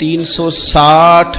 360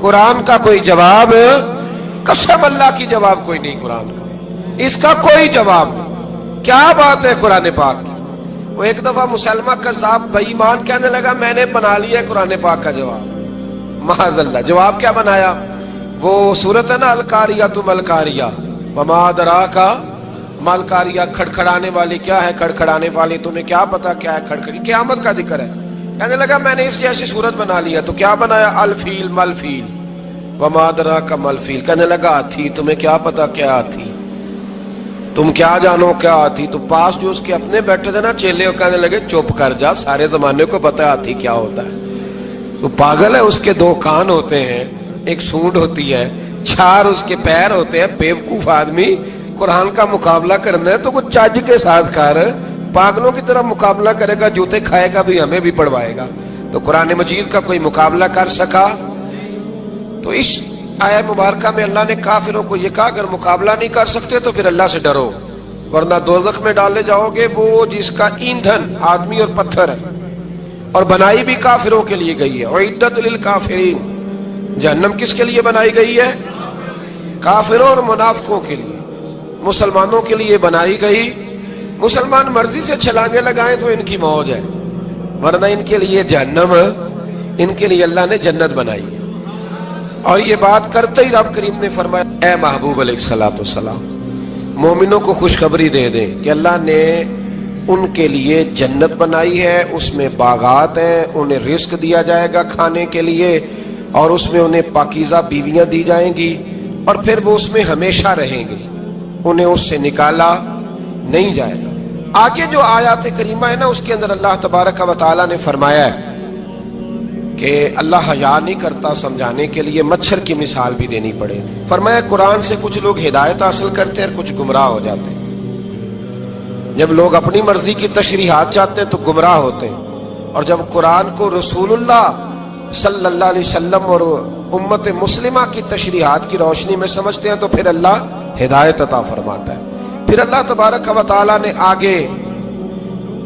قرآن کا کوئی جواب، قسم اللہ کی جواب کوئی نہیں قرآن کا، اس کا کوئی جواب نہیں۔ کیا بات ہے قرآن پاک کی۔ وہ ایک دفعہ مسلمہ کذاب بے ایمان کہنے لگا میں نے بنا لیا قرآن پاک کا جواب۔ معاذ اللہ، جواب کیا بنایا؟ وہ سورت ہے نا القاریہ ملکاریہ، وما ادراک ملکاریہ، کھڑکھڑانے والی کیا ہے، کھڑکھڑانے والی تمہیں کیا پتا کیا ہے کھڑکھڑی، قیامت کا ذکر ہے۔ کہنے لگا میں نے اس جیسی صورت بنا لیا، تو کیا بنایا؟ الفیل ملفیل، وما ادراک ملفیل۔ کہنے لگا ہاتھی، تمہیں کیا پتا کیا ہاتھی، تم کیا جانو کیا ہاتھی۔ تو پاس جو اس کے اپنے بیٹھے تھے نا چیلے، وہ کہنے لگے چپ کر جا، سارے زمانے کو پتا ہے ہاتھی کیا ہوتا ہے۔ تو پاگل ہے، اس کے دو کان ہوتے ہیں، ایک سونڈ ہوتی ہے، چار اس کے پیر ہوتے ہیں۔ بیوقوف آدمی، قرآن کا مقابلہ کرنا ہے تو کچھ چج کے ساتھ کر، پاگلوں کی طرح مقابلہ کرے گا، جوتے کھائے گا بھی، ہمیں بھی پڑھوائے گا۔ تو قرآن مجید کا کوئی مقابلہ کر سکا؟ تو اس آیت مبارکہ میں اللہ نے کافروں کو یہ کہا اگر مقابلہ نہیں کر سکتے تو پھر اللہ سے ڈرو، ورنہ دوزخ میں ڈالے جاؤ گے، وہ جس کا ایندھن آدمی اور پتھر ہے، اور بنائی بھی کافروں کے لیے گئی ہے۔ اعدت للکافرین، جہنم کس کے لیے بنائی گئی ہے؟ کافروں اور منافقوں کے لیے۔ مسلمانوں کے لیے بنائی گئی، مسلمان مرضی سے چھلانگے لگائیں تو ان کی موج ہے، ورنہ ان کے لیے جہنم، ان کے لیے اللہ نے جنت بنائی ہے۔ اور یہ بات کرتے ہی رب کریم نے فرمایا اے محبوب علیہ الصلوۃ والسلام، مومنوں کو خوشخبری دے دیں کہ اللہ نے ان کے لیے جنت بنائی ہے، اس میں باغات ہیں، انہیں رزق دیا جائے گا کھانے کے لیے، اور اس میں انہیں پاکیزہ بیویاں دی جائیں گی، اور پھر وہ اس میں ہمیشہ رہیں گے، انہیں اس سے نکالا نہیں جائے گا۔ آگے جو آیات کریمہ ہے نا، اس کے اندر اللہ تبارک و تعالیٰ نے فرمایا ہے کہ اللہ حیا نہیں کرتا سمجھانے کے لیے، مچھر کی مثال بھی دینی پڑے۔ فرمایا قرآن سے کچھ لوگ ہدایت حاصل کرتے ہیں اور کچھ گمراہ ہو جاتے ہیں۔ جب لوگ اپنی مرضی کی تشریحات چاہتے ہیں تو گمراہ ہوتے ہیں، اور جب قرآن کو رسول اللہ صلی اللہ علیہ وسلم اور امت مسلمہ کی تشریحات کی روشنی میں سمجھتے ہیں تو پھر اللہ ہدایت عطا فرماتا ہے۔ پھر اللہ تبارک و تعالیٰ نے آگے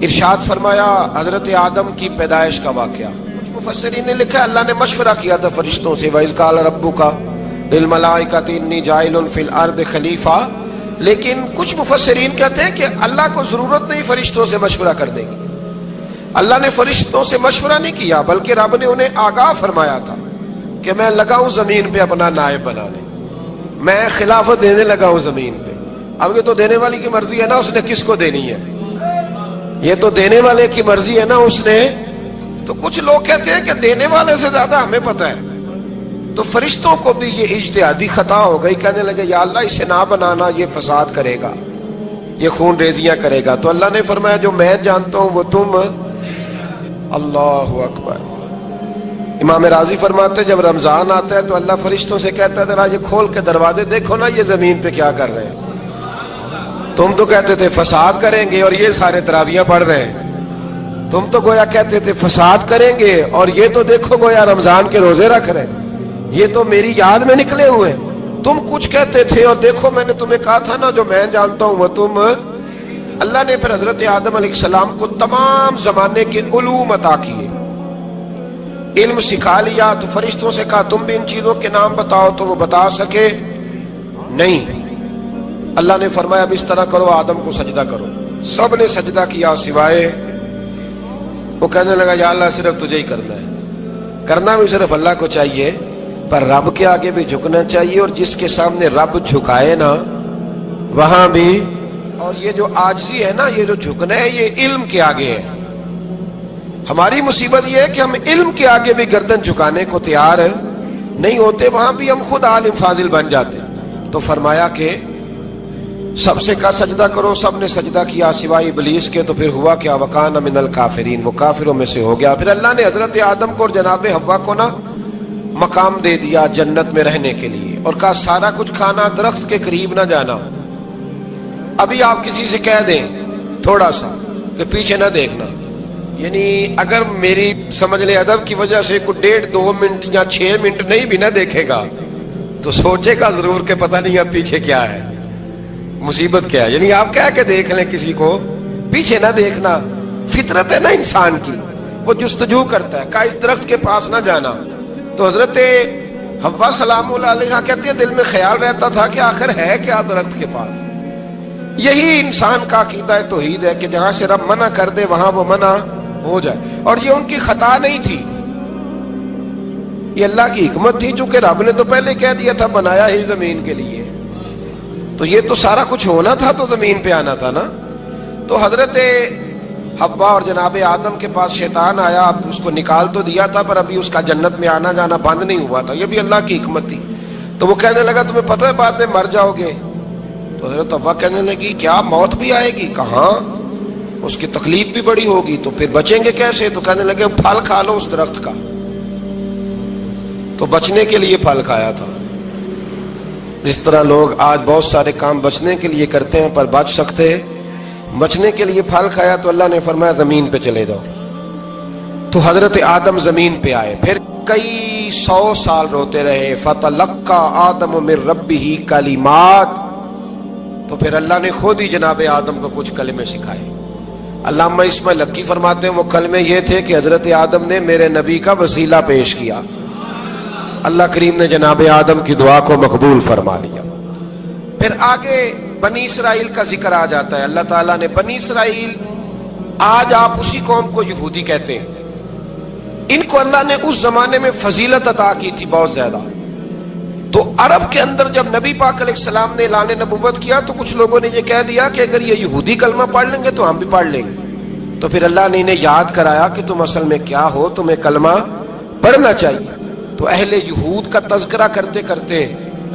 ارشاد فرمایا حضرت آدم کی پیدائش کا واقعہ۔ کچھ مفسرین نے لکھا ہے اللہ نے مشورہ کیا تھا فرشتوں سے، وَإِذْ قَالَ رَبُّكَ لِلْمَلَائِكَةِ إِنِّي جَاعِلٌ فِي الْأَرْضِ خَلِيفَةً، لیکن کچھ مفسرین کہتے ہیں کہ اللہ کو ضرورت نہیں فرشتوں سے مشورہ کرنے کی، اللہ نے فرشتوں سے مشورہ نہیں کیا، بلکہ رب نے انہیں آگاہ فرمایا تھا کہ میں لگا ہوں زمین پہ اپنا نائب بنانے، میں خلافت دینے لگا ہوں زمین پہ۔ اب یہ تو دینے والی کی مرضی ہے نا اس نے کس کو دینی ہے، یہ تو دینے والے کی مرضی ہے نا اس نے۔ تو کچھ لوگ کہتے ہیں کہ دینے والے سے زیادہ ہمیں پتہ ہے، تو فرشتوں کو بھی یہ اجتہادی خطا ہو گئی، کہنے لگے یا اللہ اسے نہ بنانا، یہ فساد کرے گا، یہ خون ریزیاں کرے گا۔ تو اللہ نے فرمایا جو میں جانتا ہوں وہ تم، اللہ اکبر۔ امام راضی فرماتے جب رمضان آتا ہے تو اللہ فرشتوں سے کہتا ہے ذرا یہ کھول کے دروازے دیکھو نا یہ زمین پہ کیا کر رہے ہیں، تم تو کہتے تھے فساد کریں گے اور یہ سارے تراویحیں پڑھ رہے ہیں، تم تو گویا کہتے تھے فساد کریں گے اور یہ تو دیکھو گویا رمضان کے روزے رکھ رہے ہیں، یہ تو میری یاد میں نکلے ہوئے، تم کچھ کہتے تھے اور دیکھو میں نے تمہیں کہا تھا نا جو میں جانتا ہوں وہ تم۔ اللہ نے پھر حضرت آدم علیہ السلام کو تمام زمانے کے علوم عطا کیے، علم سکھا لیا۔ تو فرشتوں سے کہا تم بھی ان چیزوں کے نام بتاؤ، تو وہ بتا سکے نہیں۔ اللہ نے فرمایا اب اس طرح کرو آدم کو سجدہ کرو، سب نے سجدہ کیا سوائے، وہ کہنے لگا یا اللہ صرف تجھے ہی کرنا ہے، کرنا بھی صرف اللہ کو چاہیے، پر رب کے آگے بھی جھکنا چاہیے، اور جس کے سامنے رب جھکائے نا وہاں بھی۔ اور یہ جو عاجزی ہے نا، یہ جو جھکنا ہے یہ علم کے آگے ہے۔ ہماری مصیبت یہ ہے کہ ہم علم کے آگے بھی گردن جھکانے کو تیار نہیں ہوتے، وہاں بھی ہم خود عالم فاضل بن جاتے۔ تو فرمایا کہ سب سے کہا سجدہ کرو، سب نے سجدہ کیا سوائے ابلیس کے۔ تو پھر ہوا کیا وکان من الکافرین، وہ کافروں میں سے ہو گیا۔ پھر اللہ نے حضرت آدم کو اور جناب حوا کو نا مقام دے دیا جنت میں رہنے کے لیے، اور کہا سارا کچھ کھانا، درخت کے قریب نہ جانا۔ ابھی آپ کسی سے کہہ دیں تھوڑا سا کہ پیچھے نہ دیکھنا، یعنی اگر میری سمجھ لیں ادب کی وجہ سے کوئی 1.5-2 منٹ یا 6 منٹ نہیں بھی نہ دیکھے گا تو سوچے گا ضرور کہ پتہ نہیں اب پیچھے کیا ہے، مصیبت کیا ہے۔ یعنی آپ کہہ کے دیکھ لیں کسی کو، پیچھے نہ دیکھنا فطرت ہے نا انسان کی، وہ جستجو کرتا ہے، کہا اس درخت کے پاس نہ جانا۔ تو حضرت حوا سلام اللہ علیہا کہتی ہے دل میں خیال رہتا تھا کہ آخر ہے کیا درخت کے پاس. یہی انسان کا عقیدہ توحید ہے کہ جہاں سے رب منع کر دے وہاں وہ منع ہو جائے. اور یہ ان کی خطا نہیں تھی, یہ اللہ کی حکمت تھی, چونکہ رب نے تو پہلے کہہ دیا تھا بنایا ہی زمین کے لیے, تو یہ تو سارا کچھ ہونا تھا تو زمین پہ آنا تھا نا. تو حضرت حوا اور جناب آدم کے پاس شیطان آیا, اب اس کو نکال تو دیا تھا پر ابھی اس کا جنت میں آنا جانا بند نہیں ہوا تھا, یہ بھی اللہ کی حکمت تھی. تو وہ کہنے لگا تمہیں پتہ ہے بعد میں مر جاؤ گے. تو حضرت حوا کہنے لگی کیا موت بھی آئے گی؟ کہاں, اس کی تکلیف بھی بڑی ہوگی, تو پھر بچیں گے کیسے؟ تو کہنے لگے پھل کھا لو اس درخت کا. تو بچنے کے لیے پھل کھایا تھا. جس طرح لوگ آج بہت سارے کام بچنے کے لیے کرتے ہیں پر بچ سکتے, بچنے کے لیے پھل کھایا تو اللہ نے فرمایا زمین پہ چلے جاؤ. تو حضرت آدم زمین پہ آئے, پھر کئی 100 سال روتے رہے. فتلقى آدم من ربہ کلمات, تو پھر اللہ نے خود ہی جناب آدم کو کچھ کلمے سکھائے. علامہ اسماعیل لکی فرماتے ہیں وہ کلمے یہ تھے کہ حضرت آدم نے میرے نبی کا وسیلہ پیش کیا, اللہ کریم نے جناب آدم کی دعا کو مقبول فرما لیا. پھر آگے بنی اسرائیل کا ذکر آ جاتا ہے. اللہ تعالیٰ نے بنی اسرائیل, آج آپ اسی قوم کو یہودی کہتے ہیں, ان کو اللہ نے اس زمانے میں فضیلت عطا کی تھی بہت زیادہ. تو عرب کے اندر جب نبی پاک علیہ السلام نے اعلان نبوت کیا تو کچھ لوگوں نے یہ کہہ دیا کہ اگر یہ یہودی کلمہ پڑھ لیں گے تو ہم بھی پڑھ لیں گے. تو پھر اللہ نے انہیں یاد کرایا کہ تم اصل میں کیا ہو, تمہیں کلمہ پڑھنا چاہیے. تو اہل یہود کا تذکرہ کرتے کرتے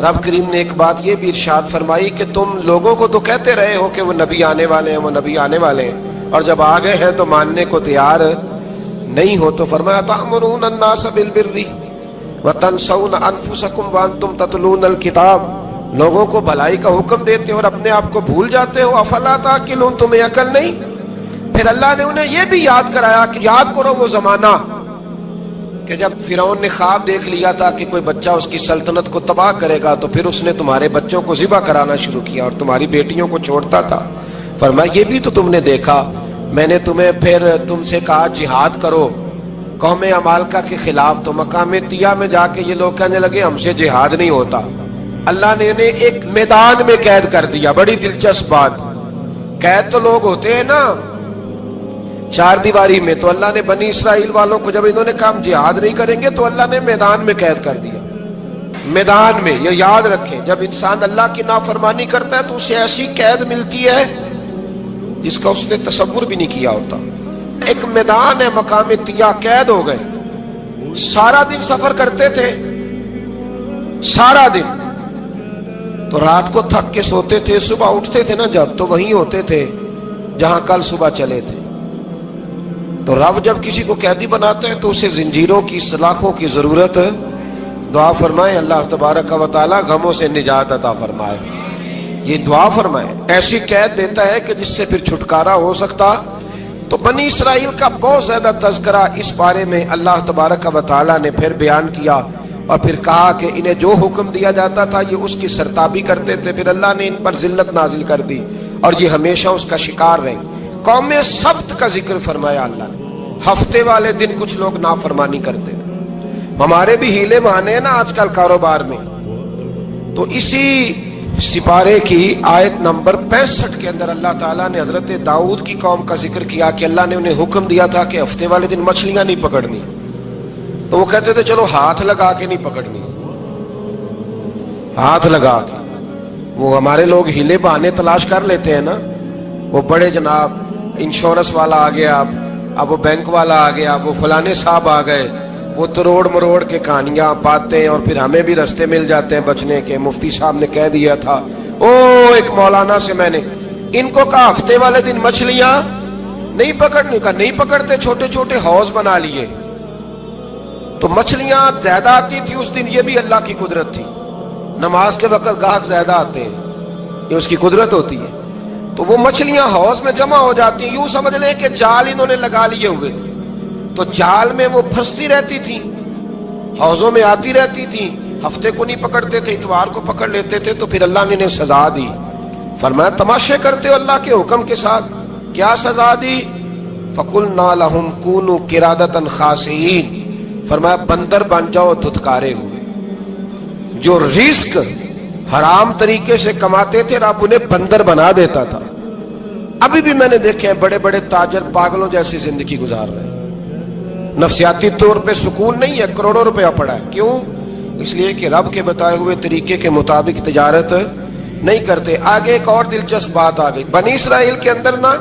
رب کریم نے ایک بات یہ بھی ارشاد فرمائی کہ تم لوگوں کو تو کہتے رہے ہو کہ وہ نبی آنے والے ہیں, وہ نبی آنے والے ہیں, اور جب آ گئے ہیں تو ماننے کو تیار نہیں ہو. تو فرمایا تأمرون الناس بالبر وتنسون انفسکم وانتم تتلون الکتاب, لوگوں کو بھلائی کا حکم دیتے ہو اور اپنے آپ کو بھول جاتے ہو. افلا تعقلون, تمہیں عقل نہیں؟ پھر اللہ نے انہیں یہ بھی یاد کرایا کہ یاد کرو وہ زمانہ کہ جب فرعون نے خواب دیکھ لیا تھا کہ کوئی بچہ اس کی سلطنت کو تباہ کرے گا, تو پھر اس نے تمہارے بچوں کو ذبح کرانا شروع کیا اور تمہاری بیٹیوں کو چھوڑتا تھا. فرمایا یہ بھی تو تم نے دیکھا, میں نے تمہیں پھر تم سے کہا جہاد کرو قوم عمالقہ کے خلاف, تو مقام طیہ میں جا کے یہ لوگ کہنے لگے ہم سے جہاد نہیں ہوتا. اللہ نے انہیں ایک میدان میں قید کر دیا. بڑی دلچسپ بات, قید تو لوگ ہوتے ہیں نا چار دیواری میں, تو اللہ نے بنی اسرائیل والوں کو جب انہوں نے کہا ہم جہاد نہیں کریں گے تو اللہ نے میدان میں قید کر دیا. میدان میں, یہ یاد رکھیں, جب انسان اللہ کی نافرمانی کرتا ہے تو اسے ایسی قید ملتی ہے جس کا اس نے تصور بھی نہیں کیا ہوتا. ایک میدان ہے مقام طیہ, قید ہو گئے, سارا دن سفر کرتے تھے, سارا دن, تو رات کو تھک کے سوتے تھے, صبح اٹھتے تھے نا جب تو وہیں ہوتے تھے جہاں کل صبح چلے تھے. تو رب جب کسی کو قیدی بناتے ہیں تو اسے زنجیروں کی سلاخوں کی ضرورت, دعا فرمائے اللہ تبارک و تعالی غموں سے نجات عطا فرمائے. یہ دعا فرمائے, ایسی قید دیتا ہے کہ جس سے پھر چھٹکارا ہو سکتا. تو بنی اسرائیل کا بہت زیادہ تذکرہ اس بارے میں اللہ تبارک و تعالی نے پھر بیان کیا, اور پھر کہا کہ انہیں جو حکم دیا جاتا تھا یہ اس کی سرتابی کرتے تھے. پھر اللہ نے ان پر ذلت نازل کر دی اور یہ ہمیشہ اس کا شکار رہے. قوم سبت کا ذکر فرمایا اللہ نے, ہفتے والے دن کچھ لوگ نافرمانی کرتے تھے. ہمارے بھی ہیلے بہانے ہیں نا آج کل کاروبار میں. تو اسی سپارے کی آیت نمبر 65 کے اندر اللہ تعالیٰ نے حضرت داؤد کی قوم کا ذکر کیا کہ اللہ نے انہیں حکم دیا تھا کہ ہفتے والے دن مچھلیاں نہیں پکڑنی. تو وہ کہتے تھے چلو ہاتھ لگا کے نہیں پکڑنی, ہاتھ لگا کے. وہ ہمارے لوگ ہیلے بہانے تلاش کر لیتے ہیں نا, وہ بڑے جناب انشورنس والا آ گیا, اب وہ بینک والا آ گیا, وہ فلانے صاحب آ گئے, وہ تروڑ مروڑ کے کہانیاں پاتے ہیں, اور پھر ہمیں بھی رستے مل جاتے ہیں بچنے کے. مفتی صاحب نے کہہ دیا تھا ایک مولانا سے میں نے ان کو کہا ہفتے والے دن مچھلیاں نہیں پکڑنے کا, نہیں پکڑتے, چھوٹے چھوٹے حوض بنا لیے. تو مچھلیاں زیادہ آتی تھی اس دن, یہ بھی اللہ کی قدرت تھی. نماز کے وقت گاہک زیادہ آتے ہیں, یہ اس کی قدرت ہوتی ہے. تو وہ مچھلیاں حوض میں جمع ہو جاتی ہیں. یوں سمجھ لیں کہ جال انہوں نے لگا لیے ہوئے تھے, تو جال میں وہ پھنستی رہتی تھی, حوضوں میں آتی رہتی تھی. ہفتے کو نہیں پکڑتے تھے, اتوار کو پکڑ لیتے تھے. تو پھر اللہ نے انہیں سزا دی. فرمایا تماشے کرتے ہو اللہ کے حکم کے ساتھ. کیا سزا دی؟ فَقُلْنَا لَهُمْ كُونُوا قِرَادَةً خَاسِئِينَ, فرمایا بندر بن جاؤ دھتکارے ہوئے. جو رزق حرام طریقے سے کماتے تھے رب انہیں بندر بنا دیتا تھا. ابھی بھی میں نے دیکھے ہیں بڑے بڑے تاجر پاگلوں جیسی زندگی گزار رہے ہیں. نفسیاتی طور پہ سکون نہیں ہے, کروڑوں روپیہ پڑا ہے. کیوں؟ اس لیے کہ رب کے بتائے ہوئے طریقے کے مطابق تجارت نہیں کرتے. آگے ایک اور دلچسپ بات آ گئی. بنی اسرائیل کے اندر نا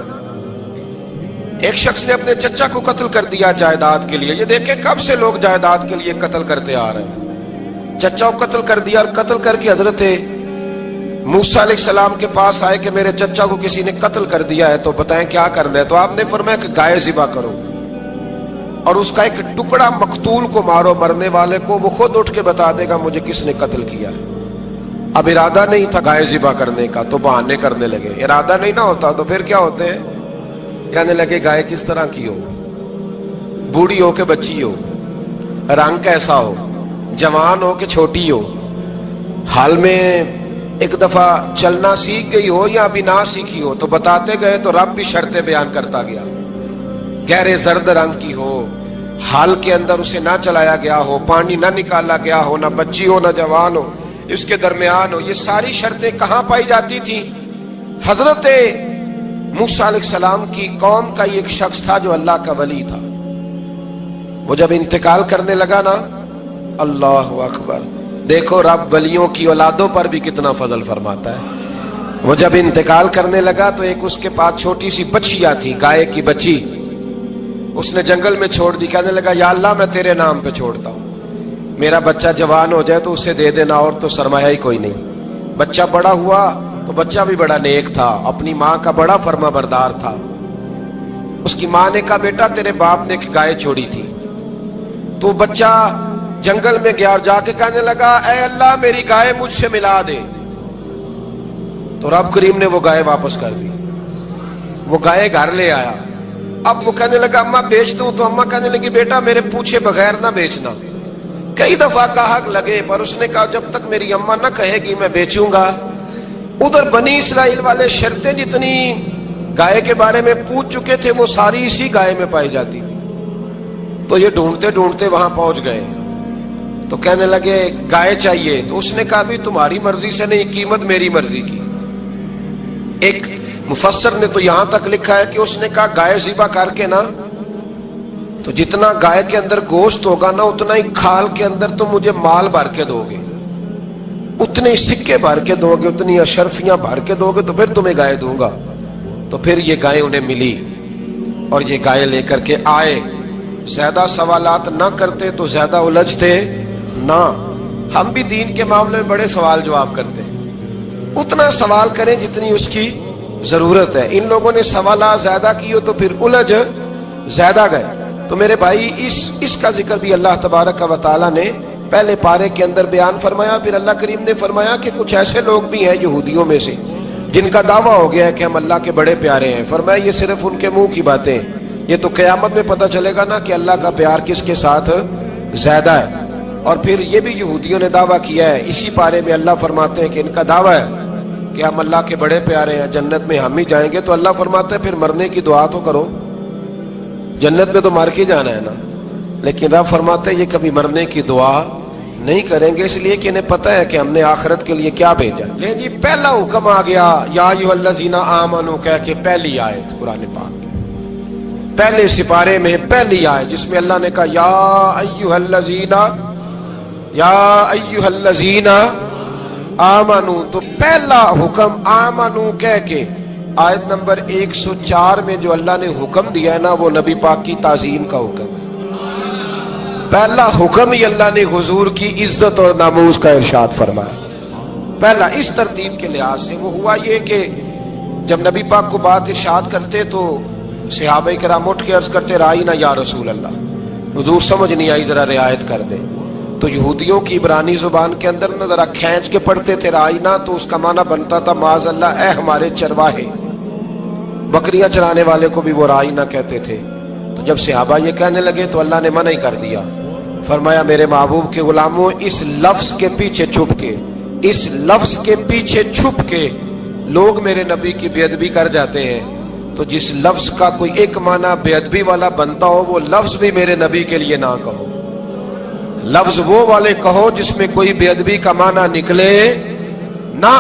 ایک شخص نے اپنے چچا کو قتل کر دیا جائیداد کے لیے. یہ دیکھیں کب سے لوگ جائیداد کے لیے قتل کرتے آ رہے ہیں. چچا کو قتل کر دیا, اور قتل کر کے حضرت موسیٰ علیہ السلام کے پاس آئے کہ میرے چچا کو کسی نے قتل کر دیا ہے, تو بتائیں کیا کرنا ہے. تو آپ نے فرمایا کہ گائے ذبح کرو اور اس کا ایک ٹکڑا مقتول کو مارو, مرنے والے کو. وہ خود اٹھ کے بتا دے گا مجھے کس نے قتل کیا ہے. اب ارادہ نہیں تھا گائے ذبح کرنے کا تو بہانے کرنے لگے. ارادہ نہیں نہ ہوتا تو پھر کیا ہوتے ہیں, کہنے لگے گائے کس طرح کی ہو, بوڑھی ہو کہ بچی ہو, رنگ کیسا ہو, جوان ہو کہ چھوٹی ہو, حال میں ایک دفعہ چلنا سیکھ گئی ہو یا ابھی نہ سیکھی ہو. تو بتاتے گئے تو رب بھی شرطیں بیان کرتا گیا. گہرے زرد رنگ کی ہو, حال کے اندر اسے نہ چلایا گیا ہو, پانی نہ نکالا گیا ہو, نہ بچی ہو نہ جوان ہو, اس کے درمیان ہو. یہ ساری شرطیں کہاں پائی جاتی تھی؟ حضرت موسیٰ علیہ السلام کی قوم کا ایک شخص تھا جو اللہ کا ولی تھا. وہ جب انتقال کرنے لگا نا, اللہ اکبر, دیکھو رب ولیوں کی اولادوں پر بھی کتنا فضل فرماتا ہے. وہ جب انتقال کرنے لگا تو ایک اس کے پاس چھوٹی سی بچیا تھی, گائے کی بچی. اس نے جنگل میں چھوڑ دی. کہنے لگا یا اللہ میں تیرے نام پہ چھوڑتا ہوں, میرا بچہ جوان ہو جائے تو اسے دے دینا, اور تو سرمایہ ہی کوئی نہیں. بچہ بڑا ہوا تو بچہ بھی بڑا نیک تھا, اپنی ماں کا بڑا فرما بردار تھا. اس کی ماں نے کہا بیٹا تیرے باپ نے ایک گائے چھوڑی تھی. تو بچہ جنگل میں گیا اور جا کے کہنے لگا اے اللہ میری گائے مجھ سے ملا دے. تو رب کریم نے وہ گائے واپس کر دی. وہ گائے گھر لے آیا. اب وہ کہنے لگا اماں بیچ دوں, تو اماں کہنے لگی بیٹا میرے پوچھے بغیر نہ بیچنا. کئی دفعہ کہا لگے پر اس نے کہا جب تک میری اماں نہ کہے گی میں بیچوں گا. ادھر بنی اسرائیل والے شرطیں جتنی گائے کے بارے میں پوچھ چکے تھے وہ ساری اسی گائے میں پائی جاتی تھی. تو یہ ڈھونڈتے ڈھونڈتے وہاں پہنچ گئے. تو کہنے لگے گائے چاہیے. تو اس نے کہا بھی تمہاری مرضی سے نہیں, قیمت میری مرضی کی. ایک مفسر نے تو یہاں تک لکھا ہے کہ اس نے کہا گائے ذبح کر کے نا, تو جتنا گائے کے اندر گوشت ہوگا نا اتنا ہی کھال کے اندر تم مجھے مال بھر کے دو گے, اتنے سکے بھر کے دو گے, اتنی اشرفیاں بھر کے دو گے, تو پھر تمہیں گائے دوں گا. تو پھر یہ گائے انہیں ملی اور یہ گائے لے کر کے آئے. زیادہ سوالات نہ کرتے تو زیادہ الجھتے نہ. ہم بھی دین کے معاملے میں بڑے سوال جواب کرتے ہیں, اتنا سوال کریں جتنی اس کی ضرورت ہے. ان لوگوں نے سوالات زیادہ کیے تو پھر الجھ زیادہ گئے. تو میرے بھائی اس کا ذکر بھی اللہ تبارک و تعالیٰ نے پہلے پارے کے اندر بیان فرمایا. پھر اللہ کریم نے فرمایا کہ کچھ ایسے لوگ بھی ہیں یہودیوں میں سے جن کا دعویٰ ہو گیا ہے کہ ہم اللہ کے بڑے پیارے ہیں. فرمایا یہ صرف ان کے منہ کی باتیں ہیں, یہ تو قیامت میں پتہ چلے گا نا کہ اللہ کا پیار کس کے ساتھ زیادہ ہے. اور پھر یہ بھی یہودیوں نے دعویٰ کیا ہے, اسی پارے میں اللہ فرماتے ہیں کہ ان کا دعویٰ ہے کہ ہم اللہ کے بڑے پیارے ہیں, جنت میں ہم ہی جائیں گے. تو اللہ فرماتا ہے پھر مرنے کی دعا تو کرو, جنت میں تو مر کے جانا ہے نا. لیکن رب فرماتے ہیں یہ کبھی مرنے کی دعا نہیں کریں گے, اس لیے کہ انہیں پتہ ہے کہ ہم نے آخرت کے لیے کیا بھیجا. لیکن جی پہلا حکم آ گیا یا ایھا الذین آمنوا کہہ کے, پہلی آیت قرآن پاک پہلے سپارے میں پہلی آیت جس میں اللہ نے کہا یا ایھا الذین آمنوا. تو پہلا حکم آمنوا کہہ کے آیت نمبر 104 میں جو اللہ نے حکم دیا ہے نا وہ نبی پاک کی تعظیم کا حکم. پہلا حکم ہی اللہ نے حضور کی عزت اور ناموس کا ارشاد فرمایا. پہلا اس ترتیب کے لحاظ سے وہ ہوا یہ کہ جب نبی پاک کو بات ارشاد کرتے تو صحابہ کرام اٹھ کے عرض کرتے رائینا یا رسول اللہ, حضور سمجھ نہیں آئی ذرا رعایت کر دیں. تو یہودیوں کی عبرانی زبان کے اندر نہ ذرا کھینچ کے پڑھتے تھے رائینا, تو اس کا معنی بنتا تھا معاذ اللہ اے ہمارے چرواہے. بکریاں چرانے والے کو بھی وہ رائینا کہتے تھے. تو جب صحابہ یہ کہنے لگے تو اللہ نے منع ہی کر دیا. فرمایا میرے محبوب کے غلاموں اس لفظ کے پیچھے چھپ کے, اس لفظ کے پیچھے چھپ کے لوگ میرے نبی کی بے ادبی کر جاتے ہیں. تو جس لفظ کا کوئی ایک معنی بے ادبی والا بنتا ہو وہ لفظ بھی میرے نبی کے لیے نہ کہو. لفظ وہ والے کہو جس میں کوئی بے ادبی کا معنی نکلے نہ